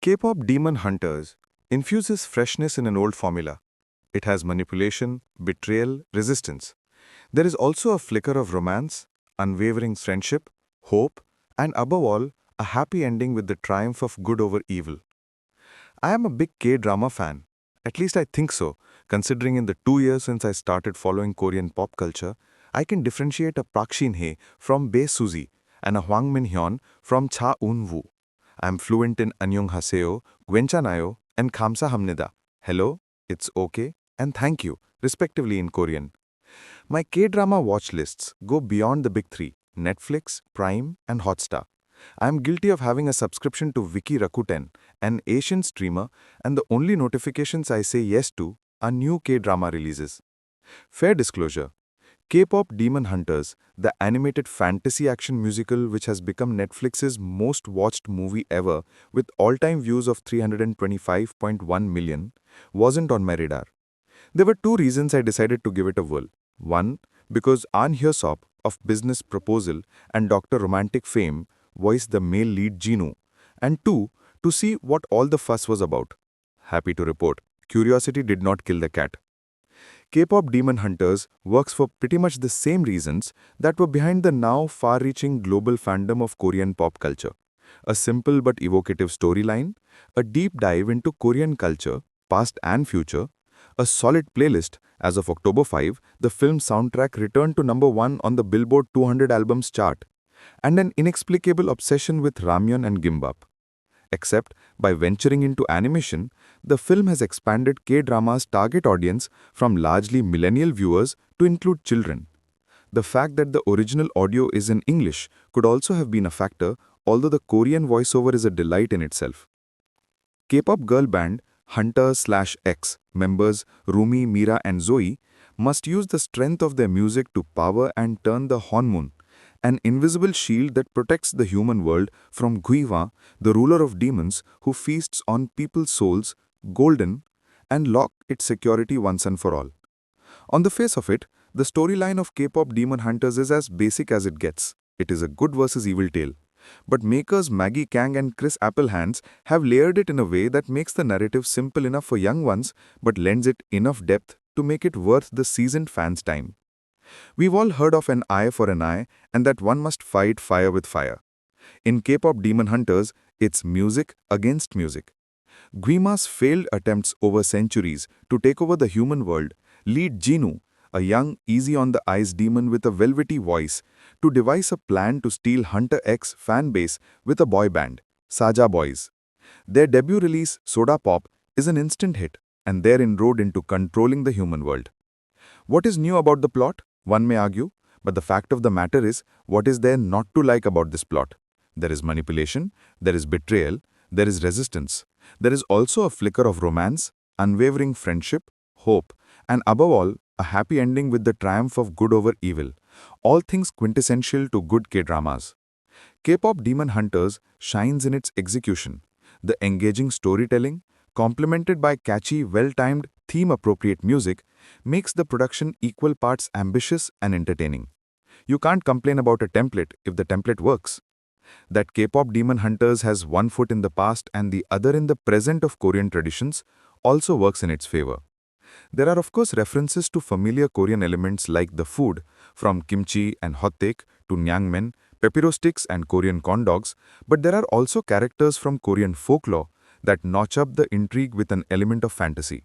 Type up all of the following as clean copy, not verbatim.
K-pop Demon Hunters infuses freshness in an old formula. It has manipulation, betrayal, resistance. There is also a flicker of romance, unwavering friendship, hope, and above all, a happy ending with the triumph of good over evil. I am a big K-drama fan. At least I think so, considering in the 2 years since I started following Korean pop culture, I can differentiate a Park Shin-hye from Bae Suzy and a Hwang Min-hyun from Cha Eun-woo. I am fluent in Annyeong Haseo, Gwenchanayo, and Kamsa Hamnida. Hello, it's okay, and thank you, respectively in Korean. My K-drama watch lists go beyond the big three, Netflix, Prime, and Hotstar. I am guilty of having a subscription to Wiki Rakuten, an Asian streamer, and the only notifications I say yes to are new K-drama releases. Fair disclosure, K-pop Demon Hunters, the animated fantasy action musical which has become Netflix's most watched movie ever with all-time views of 325.1 million, wasn't on my radar. There were two reasons I decided to give it a whirl. One, because Ahn Hyo-sop of Business Proposal and Dr. Romantic fame voiced the male lead Jinu, and two, to see what all the fuss was about. Happy to report, curiosity did not kill the cat. K-pop Demon Hunters works for pretty much the same reasons that were behind the now far-reaching global fandom of Korean pop culture. A simple but evocative storyline, a deep dive into Korean culture, past and future, a solid playlist. As of October 5, the film's soundtrack returned to number 1 on the Billboard 200 albums chart, and an inexplicable obsession with ramyeon and gimbap. Except, by venturing into animation, the film has expanded K-drama's target audience from largely millennial viewers to include children. The fact that the original audio is in English could also have been a factor, although the Korean voiceover is a delight in itself. K-pop girl band Hunter/X members Rumi, Mira and Zoe must use the strength of their music to power and turn the Honmun, an invisible shield that protects the human world from Guiwa, the ruler of demons who feasts on people's souls, golden, and lock its security once and for all. On the face of it, the storyline of K-pop Demon Hunters is as basic as it gets. It is a good versus evil tale. But makers Maggie Kang and Chris Applehands have layered it in a way that makes the narrative simple enough for young ones but lends it enough depth to make it worth the seasoned fans' time. We've all heard of an eye for an eye and that one must fight fire with fire. In K-pop Demon Hunters, it's music against music. Guima's failed attempts over centuries to take over the human world lead Jinu, a young, easy-on-the-eyes demon with a velvety voice, to devise a plan to steal Hunter X fan base with a boy band, Saja Boys. Their debut release, Soda Pop, is an instant hit, and their inroad into controlling the human world. What is new about the plot? One may argue, but the fact of the matter is, what is there not to like about this plot? There is manipulation, there is betrayal, there is resistance. There is also a flicker of romance, unwavering friendship, hope, and above all, a happy ending with the triumph of good over evil. All things quintessential to good K-dramas. K-pop Demon Hunters shines in its execution. The engaging storytelling, complemented by catchy, well-timed, theme-appropriate music, makes the production equal parts ambitious and entertaining. You can't complain about a template if the template works. That K-pop Demon Hunters has one foot in the past and the other in the present of Korean traditions also works in its favor. There are of course references to familiar Korean elements like the food, from kimchi and hotteok to nyangmen, pepero sticks and Korean corn dogs, but there are also characters from Korean folklore that notch up the intrigue with an element of fantasy.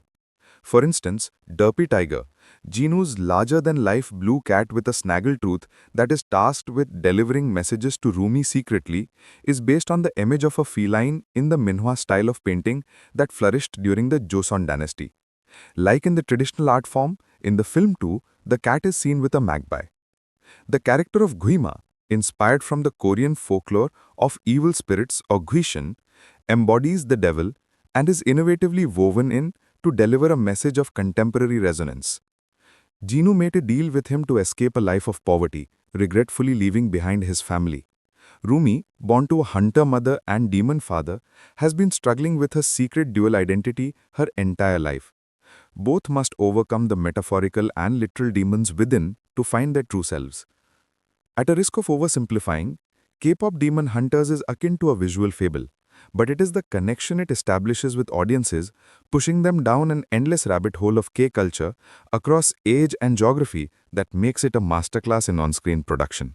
For instance, Derpy Tiger, Jinu's larger-than-life blue cat with a snaggletooth that is tasked with delivering messages to Rumi secretly, is based on the image of a feline in the Min-hyun style of painting that flourished during the Joseon dynasty. Like in the traditional art form, in the film too, the cat is seen with a magpie. The character of Guima, inspired from the Korean folklore of evil spirits or Guishan, embodies the devil and is innovatively woven in to deliver a message of contemporary resonance. Jinu made a deal with him to escape a life of poverty, regretfully leaving behind his family. Rumi, born to a hunter mother and demon father, has been struggling with her secret dual identity her entire life. Both must overcome the metaphorical and literal demons within to find their true selves. At a risk of oversimplifying, K-pop Demon Hunters is akin to a visual fable. but it is the connection it establishes with audiences, pushing them down an endless rabbit hole of K culture across age and geography that makes it a masterclass in on-screen production.